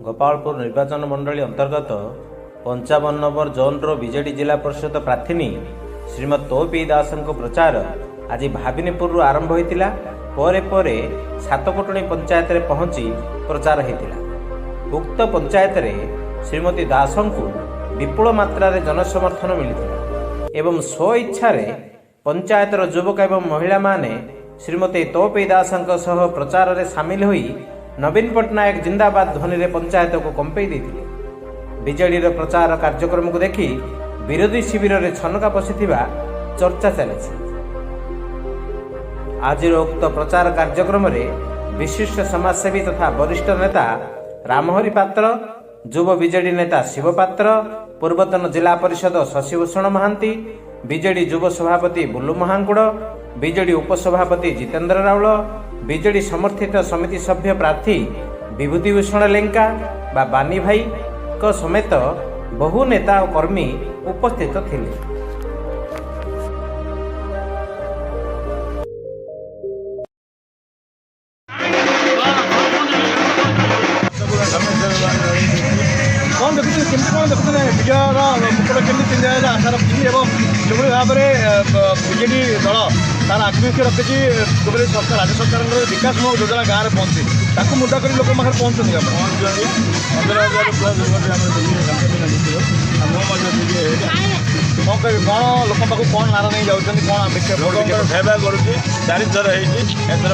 गोपालपुर निर्वाचन मंडली अंतर्गत 55 नंबर जोन्र बीजेडी जिला परिषद प्रार्थिनी श्रीमती तोपी दास प्रचार आज भाविनीपुर आरंभ होता परे परे सातकोटणी पंचायत रे पहुंची प्रचार होता। उक्त पंचायत रे श्रीमती दास को विपुल मात्रा जनसमर्थन मिलता एवं स्व इच्छा पंचायतर युवक एवं महिला माने श्रीमती तोपी दास प्रचार रे सामिल होई नवीन पट्टनायक जिंदाबाद ध्वनि रे पंचायत को कंपई देथिले। बीजेडी प्रचार कार्यक्रम को देखि विरोधी शिविर रे छनका पशिथिबा चर्चा चली। आज उक्त प्रचार कार्यक्रम रे विशिष्ट समाजसेवी तथा वरिष्ठ नेता रामहरि पात्र, युव बीजेडी नेता शिव पात्र, पूर्वतन जिला परिषद शशिभूषण महांती, बीजेडी युव सभापति बुल्लू महांकुड़, बीजेडी उपसभापति जितेंद्र राउल, बीजेडी समर्थित समिति सभ्य प्रार्थी विभूतिभूषण लेंका बा बानी भाई को समेत बहु नेता और कर्मी उपस्थित थिले। कौन देखते विजयर मुकुट केमी तीन जगह आशा रखी जो भाव में बीजेडी दल तार आभिमुख्य रखी जो सरकार राज्य सरकार विकासमूलक योजना गाँव में पहुँचे ताकू मुद्दा कर लोक पाखे पहुँचुंट 15,000 प्लस कौन कह कौन लोक पाक कौन नारा नहीं जाऊँ कौन अपेक्षा सेवा करुँच 4 थर होती एथर